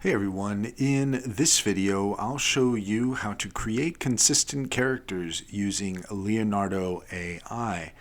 Hey everyone, in this video I'll show you how to create consistent characters using Leonardo AI.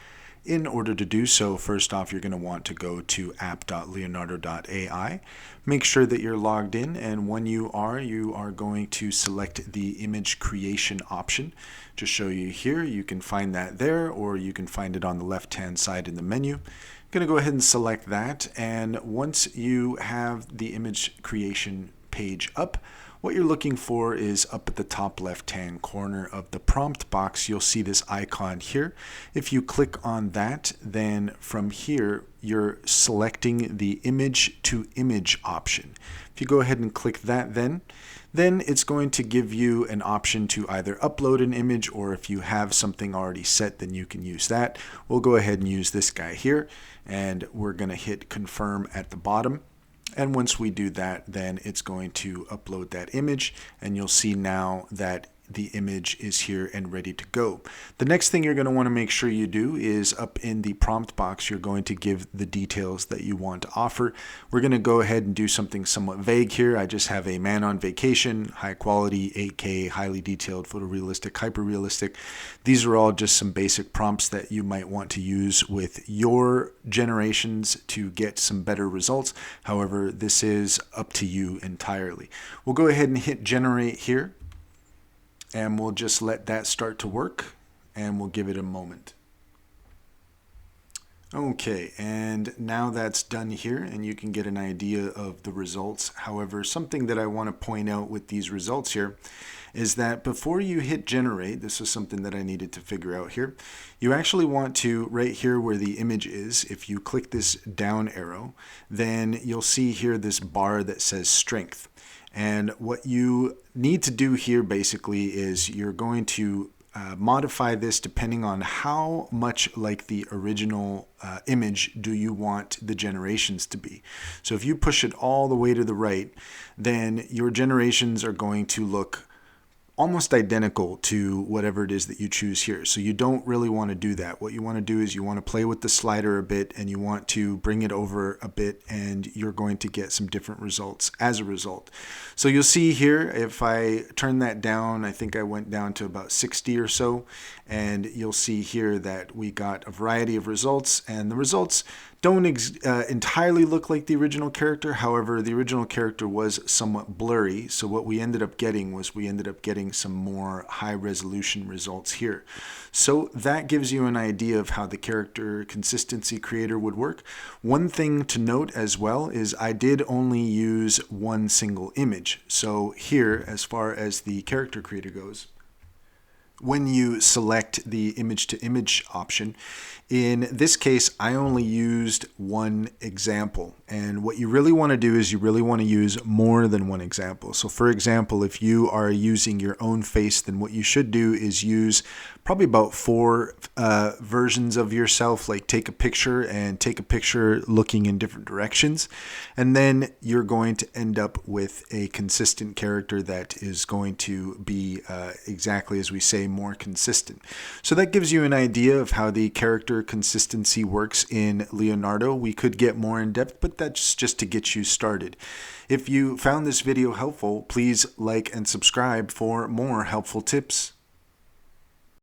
In order to do so, first off you're going to want to go to app.leonardo.ai. Make sure that you're logged in, and when you are going to select the image creation option. To show you here, you can find that there, or you can find it on the left hand side in the menu. I'm going to go ahead and select that, and once you have the image creation page up, what you're looking for is up at the top left hand corner of the prompt box. You'll see this icon here. If you click on that, then from here you're selecting the image to image option. If you go ahead and click that, then it's going to give you an option to either upload an image, or if you have something already set, then you can use that. We'll go ahead and use this guy here, and we're going to hit confirm at the bottom. And once we do that, then it's going to upload that image, and you'll see now that the image is here and ready to go. The next thing you're going to want to make sure you do is up in the prompt box, you're going to give the details that you want to offer. We're going to go ahead and do something somewhat vague here. I just have a man on vacation, high quality, 8K, highly detailed, photorealistic, hyper-realistic. These are all just some basic prompts that you might want to use with your generations to get some better results. However, this is up to you entirely. We'll go ahead and hit generate here, and we'll just let that start to work, and we'll give it a moment. Okay, and now that's done here, and you can get an idea of the results. However, something that I want to point out with these results here is that before you hit generate, this is something that I needed to figure out here, you actually want to, right here where the image is, if you click this down arrow, then you'll see here this bar that says strength. And what you need to do here basically is you're going to modify this depending on how much like the original image do you want the generations to be. So if you push it all the way to the right, then your generations are going to look almost identical to whatever it is that you choose here. So you don't really want to do that. What you want to do is you want to play with the slider a bit, and you want to bring it over a bit, and you're going to get some different results as a result. So you'll see here, if I turn that down, I think I went down to about 60 or so, and you'll see here that we got a variety of results, and the results don't entirely look like the original character. However, the original character was somewhat blurry, so what we ended up getting was some more high resolution results here. So that gives you an idea of how the character consistency creator would work. One thing to note as well is I did only use one single image. So here, as far as the character creator goes, when you select the image to image option, in this case, I only used one example. And what you really want to do is you really want to use more than one example. So for example, if you are using your own face, then what you should do is use probably about 4 versions of yourself, like take a picture looking in different directions. And then you're going to end up with a consistent character that is going to be exactly as we say, more consistent. So that gives you an idea of how the character consistency works in Leonardo. We could get more in depth, but that's just to get you started. If you found this video helpful, please like and subscribe for more helpful tips.